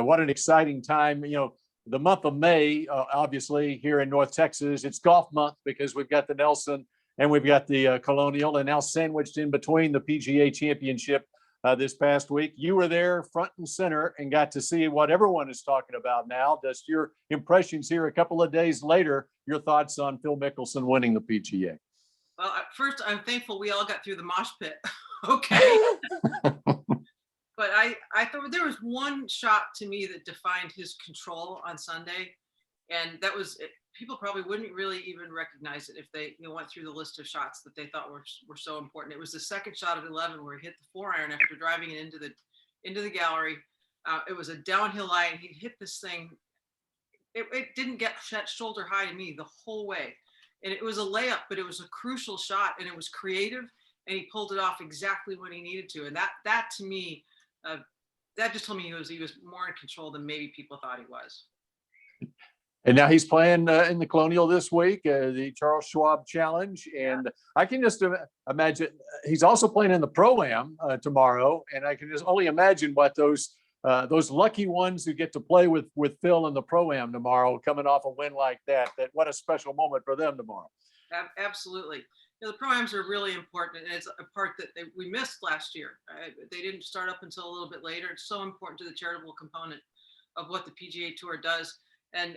What an exciting time. The month of May, obviously here in North Texas, it's golf month because we've got the Nelson and we've got the Colonial, and now sandwiched in between the PGA Championship this past week. You were there front and center and got to see what everyone is talking about now. Just your impressions here a couple of days later, your thoughts on Phil Mickelson winning the PGA. Well, first, I'm thankful we all got through the mosh pit. Okay. But I thought there was one shot to me that defined his control on Sunday. And that was, people probably wouldn't really even recognize it if they went through the list of shots that they thought were so important. It was the second shot at 11 where he hit the 4-iron after driving it into the gallery. It was a downhill lie, and he hit this thing. It didn't get shoulder high to me the whole way. And it was a layup, but it was a crucial shot, and it was creative, and he pulled it off exactly when he needed to. And that to me, that just told me he was more in control than maybe people thought he was. And now he's playing in the Colonial this week, the Charles Schwab Challenge. And I can just imagine he's also playing in the Pro-Am tomorrow. And I can just only imagine what those lucky ones who get to play with Phil in the Pro-Am tomorrow, coming off a win like that, what a special moment for them tomorrow. Absolutely. The Pro-Ams are really important, and it's a part that we missed last year. They didn't start up until a little bit later. It's so important to the charitable component of what the PGA Tour does. And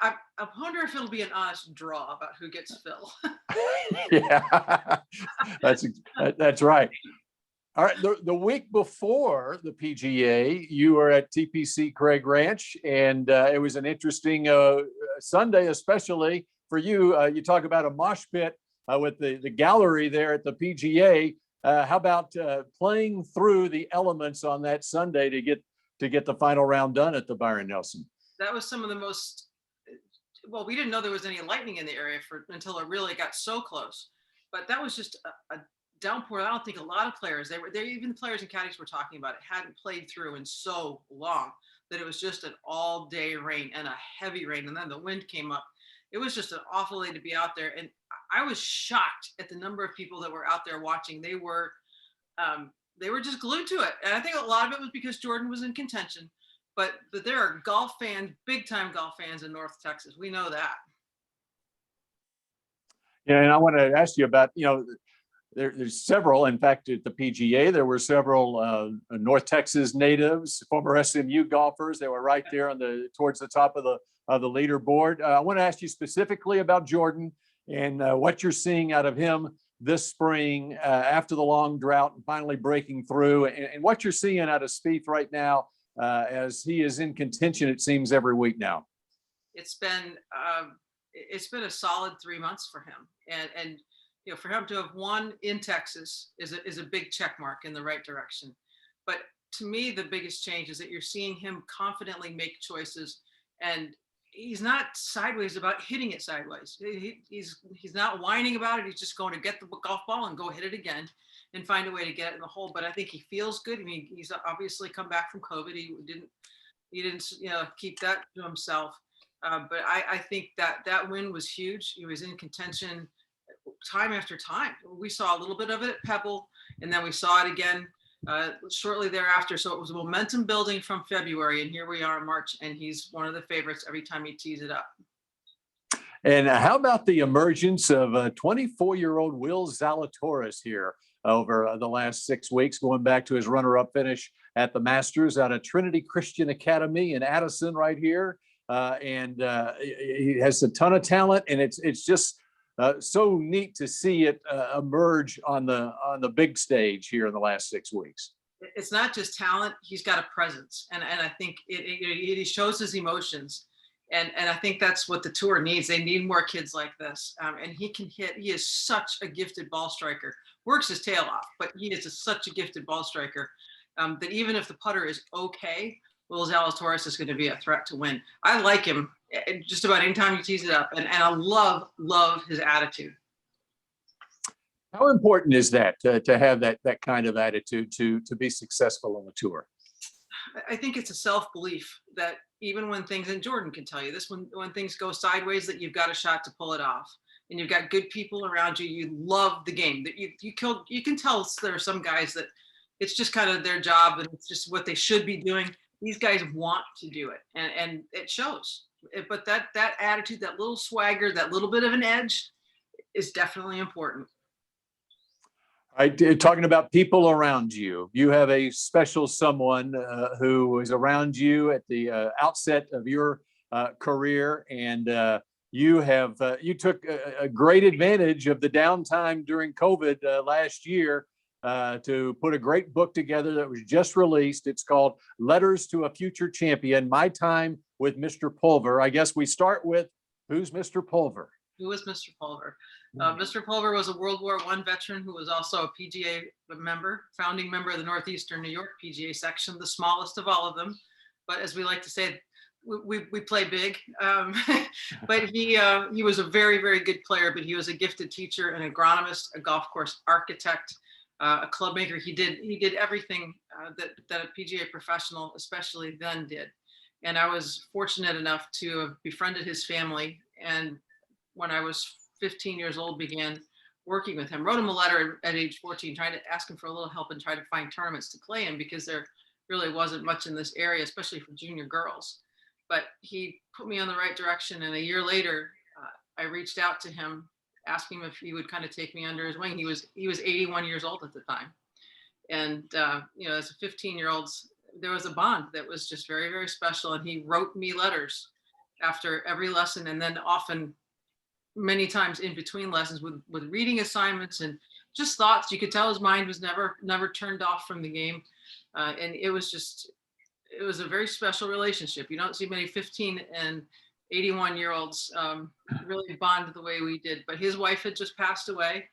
I wonder if it'll be an honest draw about who gets Phil. Yeah, that's right. All right, the week before the PGA, you were at TPC Craig Ranch, and it was an interesting Sunday, especially for you. You talk about a mosh pit with the gallery there at the PGA. How about playing through the elements on that Sunday to get the final round done at the Byron Nelson? That was some of the most, well, we didn't know there was any lightning in the area until it really got so close. But that was just a downpour. I don't think a lot of players, even the players and caddies were talking about it, hadn't played through in so long that it was just an all day rain and a heavy rain. And then the wind came up. It was just an awful day to be out there. And I was shocked at the number of people that were out there watching. They were just glued to it. And I think a lot of it was because Jordan was in contention. But there are golf fans, big time golf fans in North Texas. We know that. Yeah, and I want to ask you about, there's several. In fact, at the PGA, there were several North Texas natives, former SMU golfers. They were right there towards the top of the leaderboard. I want to ask you specifically about Jordan and what you're seeing out of him this spring after the long drought and finally breaking through, and what you're seeing out of Spieth right now. As he is in contention, it seems, every week now. It's been a solid 3 months for him, and for him to have won in Texas is a big check mark in the right direction. But to me, the biggest change is that you're seeing him confidently make choices, and he's not sideways about hitting it sideways. He's not whining about it. He's just going to get the golf ball and go hit it again and find a way to get it in the hole. But I think he feels good. I mean, he's obviously come back from COVID. He didn't keep that to himself. But I think that win was huge. He was in contention time after time. We saw a little bit of it at Pebble, and then we saw it again shortly thereafter. So it was momentum building from February, and here we are in March, and he's one of the favorites every time he tees it up. And how about the emergence of 24-year-old Will Zalatoris here over the last 6 weeks, going back to his runner-up finish at the Masters out of Trinity Christian Academy in Addison right here. And he has a ton of talent, and it's just so neat to see it emerge on the big stage here in the last 6 weeks. It's not just talent; he's got a presence, and I think it shows his emotions, and I think that's what the tour needs. They need more kids like this, and he can hit. He is such a gifted ball striker. Works his tail off, but he is such a gifted ball striker that even if the putter is okay, Will Zalatoris is going to be a threat to win. I like him just about any time he tees it up, and I love his attitude. How important is that to have that kind of attitude to be successful on the tour? I think it's a self-belief that even when things, and Jordan can tell you this, when things go sideways, that you've got a shot to pull it off, and you've got good people around you. You love the game. That you can tell there are some guys that it's just kind of their job and it's just what they should be doing. these guys want to do it, and it shows. But that attitude, that little swagger, that little bit of an edge is definitely important. Talking about people around you, you have a special someone who is around you at the outset of your career, and you took a great advantage of the downtime during COVID last year to put a great book together that was just released. It's called Letters to a Future Champion: My Time with Mr. Pulver. I guess we start with, who's Mr. Pulver? Who was Mr. Pulver? Mr. Pulver was a World War I veteran who was also a PGA member, founding member of the Northeastern New York PGA section, the smallest of all of them. But as we like to say, we play big. But he was a very, very good player, but he was a gifted teacher, an agronomist, a golf course architect, a club maker. He did everything that a PGA professional, especially then, did. And I was fortunate enough to have befriended his family, and when I was 15 years old, began working with him. Wrote him a letter at age 14, trying to ask him for a little help and try to find tournaments to play in, because there really wasn't much in this area, especially for junior girls. But he put me on the right direction, and a year later, I reached out to him, asking him if he would kind of take me under his wing. He was 81 years old at the time, and as a 15-year-old, there was a bond that was just very, very special. And he wrote me letters after every lesson, and then often many times in between lessons with reading assignments and just thoughts. You could tell his mind was never turned off from the game. And it was a very special relationship. You don't see many 15 and 81-year-olds really bond the way we did. But his wife had just passed away.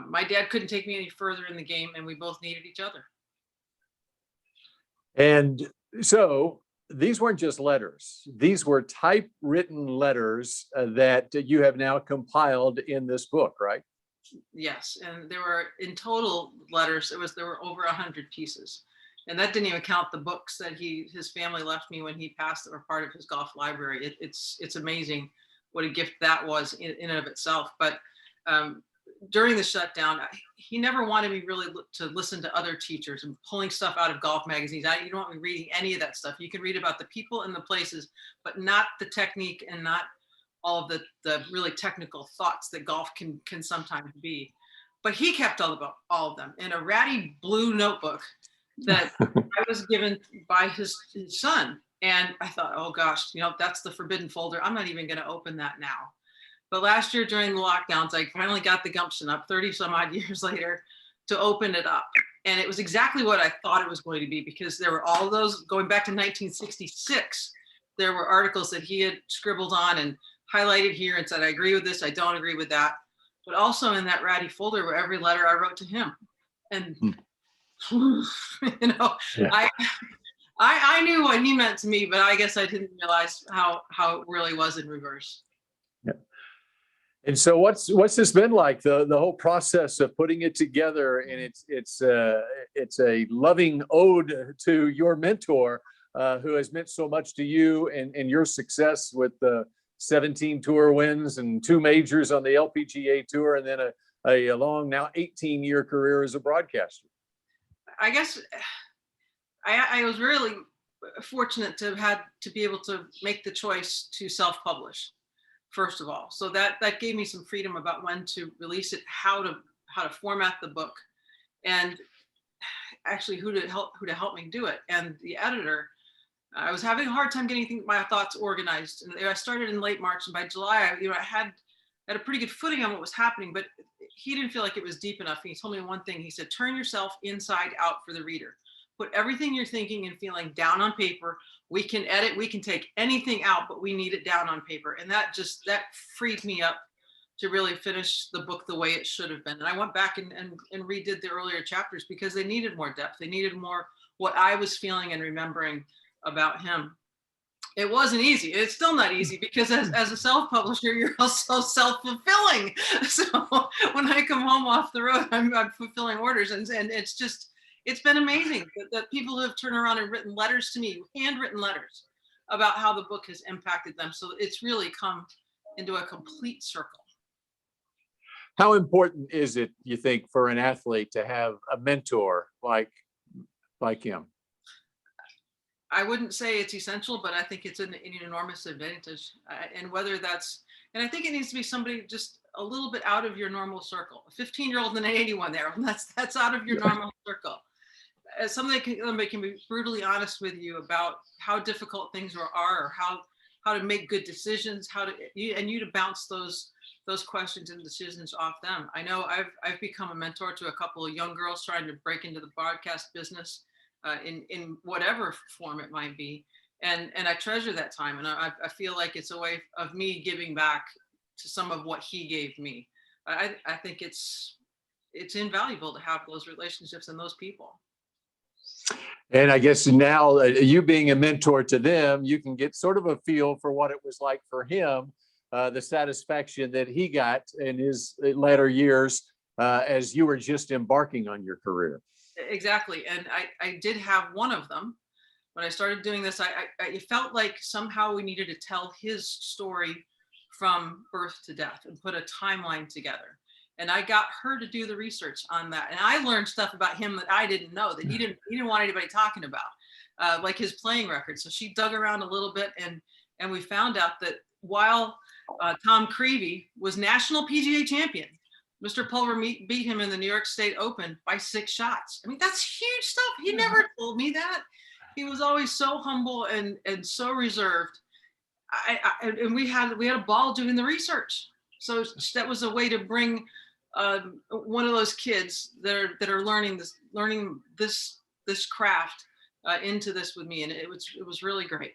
My dad couldn't take me any further in the game, and we both needed each other. And so these weren't just letters. These were typewritten letters that you have now compiled in this book, right? Yes, and there were, in total letters, there were over 100 pieces. And that didn't even count the books that his family left me when he passed that were part of his golf library. It's amazing what a gift that was in and of itself. But during the shutdown, he never wanted me really to listen to other teachers and pulling stuff out of golf magazines. You don't want me reading any of that stuff. You can read about the people and the places, but not the technique and not all of the really technical thoughts that golf can sometimes be. But he kept all of them in a ratty blue notebook that I was given by his son. And I thought, oh gosh, that's the forbidden folder. I'm not even going to open that now. But last year during the lockdowns, I finally got the gumption up 30 some odd years later to open it up. And it was exactly what I thought it was going to be, because there were all those going back to 1966. There were articles that he had scribbled on and highlighted here and said, I agree with this, I don't agree with that. But also in that ratty folder were every letter I wrote to him. And, yeah. I knew what he meant to me, but I guess I didn't realize how it really was in reverse. Yeah. And so what's this been like, the whole process of putting it together? And it's a loving ode to your mentor, who has meant so much to you and your success with the 17 tour wins and 2 majors on the LPGA tour, and then a long, now 18-year career as a broadcaster. I guess I was really fortunate to have had to be able to make the choice to self-publish, first of all. So that gave me some freedom about when to release it, how to format the book, and actually who to help me do it. And the editor, I was having a hard time getting my thoughts organized. And I started in late March, and by July, I had a pretty good footing on what was happening, but he didn't feel like it was deep enough. And he told me one thing. He said, turn yourself inside out for the reader. Put everything you're thinking and feeling down on paper. We can edit, we can take anything out, but we need it down on paper. And that freed me up to really finish the book the way it should have been. And I went back and redid the earlier chapters because they needed more depth. They needed more what I was feeling and remembering about him. It wasn't easy. It's still not easy, because as a self-publisher, you're also self-fulfilling. So when I come home off the road, I'm fulfilling orders, and it's been amazing that people have turned around and written letters to me, handwritten letters, about how the book has impacted them. So it's really come into a complete circle. How important is it, you think, for an athlete to have a mentor like him? I wouldn't say it's essential, but I think it's an enormous advantage. And whether that's, and I think it needs to be somebody just a little bit out of your normal circle. A 15-year-old and an 81 there, that's out of your normal circle. As somebody can be brutally honest with you about how difficult things are, or how to make good decisions, and you to bounce those questions and decisions off them. I know I've become a mentor to a couple of young girls trying to break into the broadcast business, in whatever form it might be. And I treasure that time. And I feel like it's a way of me giving back to some of what he gave me. I think it's invaluable to have those relationships and those people. And I guess now you being a mentor to them, you can get sort of a feel for what it was like for him, the satisfaction that he got in his latter years as you were just embarking on your career. Exactly. And I did have one of them. When I started doing this, it felt like somehow we needed to tell his story from birth to death and put a timeline together. And I got her to do the research on that. And I learned stuff about him that I didn't know, that he didn't want anybody talking about, like his playing record. So she dug around a little bit, and we found out that while Tom Creevy was national PGA champion, Mr. Pulver beat him in the New York State Open by 6 shots. I mean, that's huge stuff. He never told me that. He was always so humble and so reserved. And we had a ball doing the research. So that was a way to bring one of those kids that are learning this craft into this with me, and it was really great.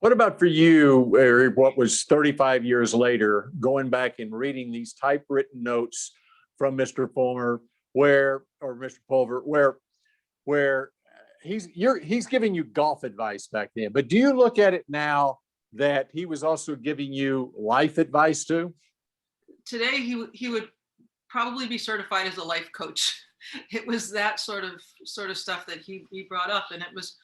What about for you, or what was 35 years later, going back and reading these typewritten notes from Mr. Pulver, Mr. Pulver, where he's giving you golf advice back then, but do you look at it now that he was also giving you life advice too? Today, he would probably be certified as a life coach. It was that sort of stuff that he brought up, and it was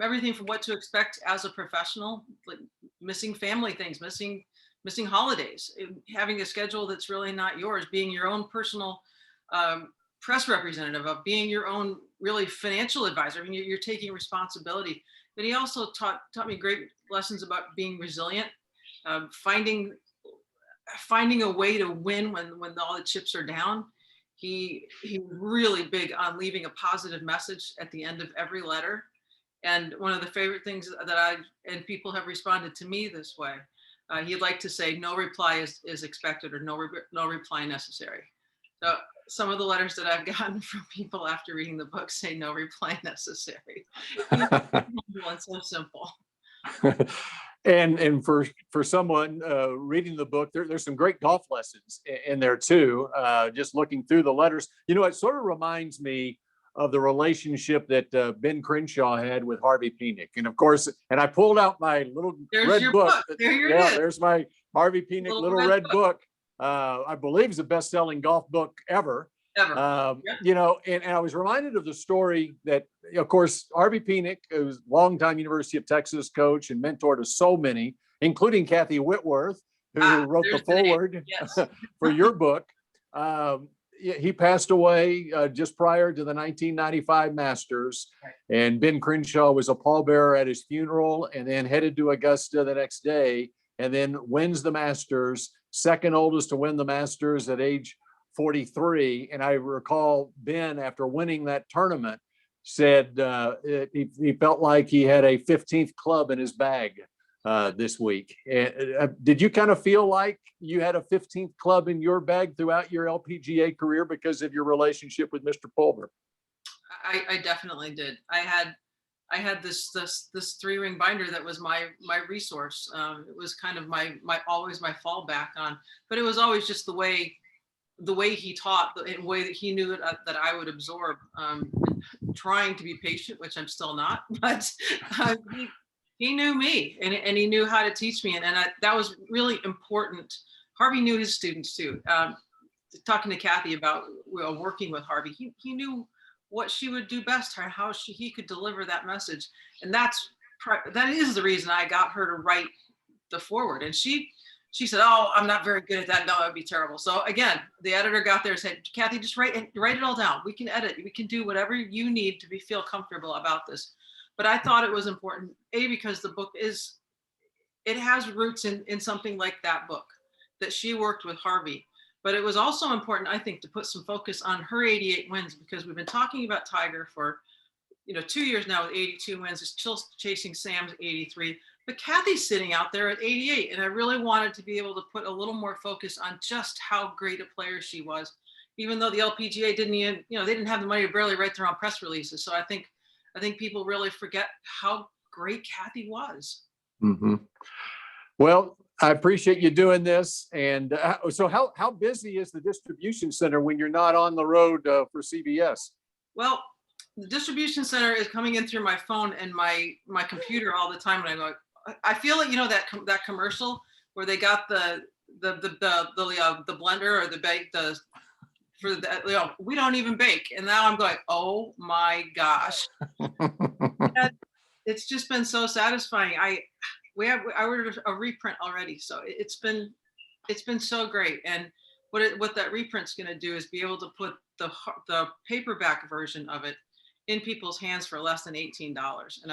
everything from what to expect as a professional, like missing family things, missing holidays, having a schedule that's really not yours, being your own personal press representative, of being your own really financial advisor. I mean, you're taking responsibility. But he also taught me great lessons about being resilient, finding a way to win when all the chips are down. He really big on leaving a positive message at the end of every letter. And one of the favorite things that and people have responded to me this way, he'd like to say, no reply is expected, or no reply necessary. So some of the letters that I've gotten from people after reading the book say no reply necessary. It's so simple. And for someone reading the book, there's some great golf lessons in there too. Just looking through the letters, it sort of reminds me of the relationship that Ben Crenshaw had with Harvey Penick. And of course, I pulled out my little red book. There's my Harvey Penick little red book. I believe is the best-selling golf book ever. And I was reminded of the story that, of course, Harvey Penick, who was a longtime University of Texas coach and mentor to so many, including Kathy Whitworth, who wrote the foreword for your book. He passed away just prior to the 1995 Masters, and Ben Crenshaw was a pallbearer at his funeral, and then headed to Augusta the next day, and then wins the Masters, second oldest to win the Masters at age 43. And I recall Ben, after winning that tournament, said he felt like he had a 15th club in his bag this week. Did you kind of feel like you had a 15th club in your bag throughout your LPGA career because of your relationship with Mr. Pulver? I definitely did. I had this 3-ring binder that was my resource. It was kind of my always my fallback on, but it was always just the way he taught, the way that he knew that I would absorb. Trying to be patient, which I'm still not, but he knew me, and he knew how to teach me, and that was really important. Harvey knew his students too. Talking to Kathy about working with Harvey, he knew what she would do best, how he could deliver that message. And that is the reason I got her to write the foreword. And she said, "Oh, I'm not very good at that. No, that would be terrible." So again, the editor got there and said, "Kathy, just write it all down. We can edit. We can do whatever you need to feel comfortable about this." But I thought it was important, because the book it has roots in something like that book that she worked with Harvey. But it was also important, I think, to put some focus on her 88 wins, because we've been talking about Tiger for 2 years now with 82 wins, is still chasing Sam's 83. But Kathy's sitting out there at 88. And I really wanted to be able to put a little more focus on just how great a player she was, even though the LPGA didn't even, they didn't have the money to barely write their own press releases. So I think people really forget how great Kathy was. Mm-hmm. Well, I appreciate you doing this. And so how busy is the distribution center when you're not on the road for CBS? Well, the distribution center is coming in through my phone and my computer all the time. And I feel like, that commercial where they got the blender or the bake, for the, we don't even bake. And now I'm going, oh my gosh. It's just been so satisfying. I ordered a reprint already. So it's been so great. And what that reprint's going to do is be able to put the paperback version of it in people's hands for less than $18. And